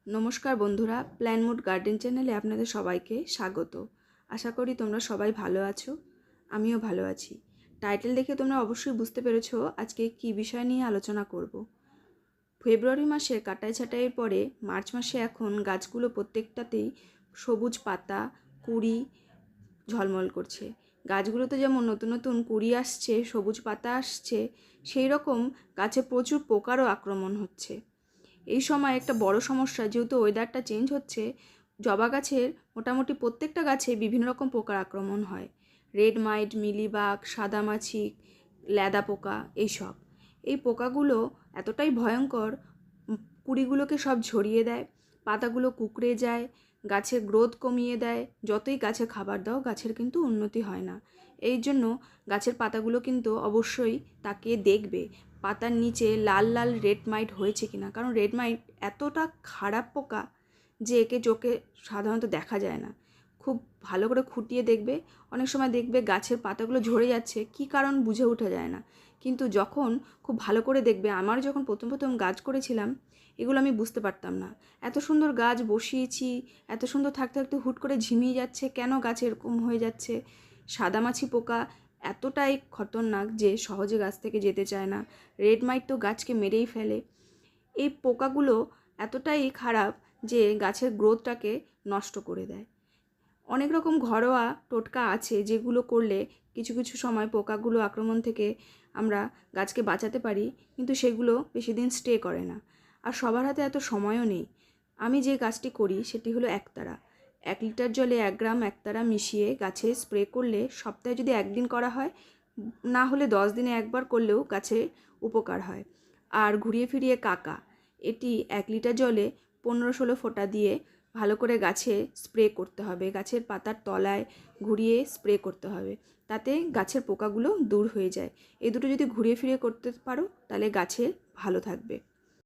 नमस्कार बंधुरा प्लान मुड गार्डन चैनेले आपनादेर सबाइके स्वागत। आशा करी तोमरा सबाई भालो आछो, आमिओ भालो आछि। टाइटेल देखे तोमरा अवश्यई बुझते पेरेछो आजके कि विषय निये आलोचना करब। फेब्रुआरी मासे काटाई छाटाइয়ের परे मार्च मासे एखन गाछगुलो प्रत्येकटातेई सबुज पाता कुड़ी झलमल करछे। गाछगुलोते जेमन नतून नतून कुड़ी आसछे, सबुज पाता आसछे, सेई रकम गाছে प्रचुर पोकारो आक्रमण हच्छे। এই সময় একটা বড় সমস্যা, যেহেতু ওয়েদারটা চেঞ্জ হচ্ছে, জবা গাছের মোটামুটি প্রত্যেকটা গাছে বিভিন্ন রকম পোকার আক্রমণ হয়। রেড মাইট, মিলিবাগ, সাদামাছি, ল্যাদা পোকা, এইসব এই পোকাগুলো এতটাই ভয়ঙ্কর, কুড়িগুলোকে সব ঝরিয়ে দেয়, পাতাগুলো কুঁকড়ে যায়, গাছের গ্রোথ কমিয়ে দেয়। যতই গাছে খাবার দাও গাছের কিন্তু উন্নতি হয় না। এই জন্য গাছের পাতাগুলো কিন্তু অবশ্যই তাকিয়ে দেখবে পাতার নিচে লাল লাল রেড মাইট হয়েছে কিনা, কারণ রেড মাইট এতটা খারাপ পোকা যে একে চোখে সাধারণত দেখা যায় না। খুব ভালো করে খুঁটিয়ে দেখবে। অনেক সময় দেখবে গাছের পাতাগুলো ঝরে যাচ্ছে, কী কারণ বুঝে ওঠা যায় না, কিন্তু যখন খুব ভালো করে দেখবে, আমার যখন প্রথম প্রথম গাছ করেছিলাম এগুলো আমি বুঝতে পারতাম না। এত সুন্দর গাছ বসিয়েছি, এত সুন্দর থাকতে থাকতে হুট করে ঝিমিয়ে যাচ্ছে, কেন গাছ এরকম হয়ে যাচ্ছে। সাদামাছি পোকা এতটাই খতরনাক যে সহজে গাছ থেকে যেতে চায় না। রেড মাইট তো গাছকে মেরেই ফেলে। এই পোকাগুলো এতটাই খারাপ যে গাছের গ্রোথটাকে নষ্ট করে দেয়। অনেক রকম ঘরোয়া টোটকা আছে যেগুলো করলে কিছু কিছু সময় পোকাগুলো আক্রমণ থেকে আমরা গাছকে বাঁচাতে পারি, কিন্তু সেগুলো বেশি দিন স্টে করে না। আর সবার হাতে এত সময়ও নেই। আমি যে কাজটি করি সেটি হলো একতারা। 1 লিটার জলে 1 গ্রাম একতারা মিশিয়ে গাছে স্প্রে করলে সপ্তাহে যদি একদিন করা হয়, না হলে 10 দিনে একবার করলেও গাছে উপকার হয়। আর ঘুরিয়ে ফিরিয়ে কাকা, এটি 1 লিটার জলে 15-16 ফোঁটা দিয়ে ভালো করে গাছে স্প্রে করতে হবে। গাছের পাতার তলায় ঘুরিয়ে স্প্রে করতে হবে, তাতে গাছের পোকাগুলো দূর হয়ে যায়। এই দুটো যদি ঘুরিয়ে ফিরিয়ে করতে পারো তাহলে গাছে ভালো থাকবে।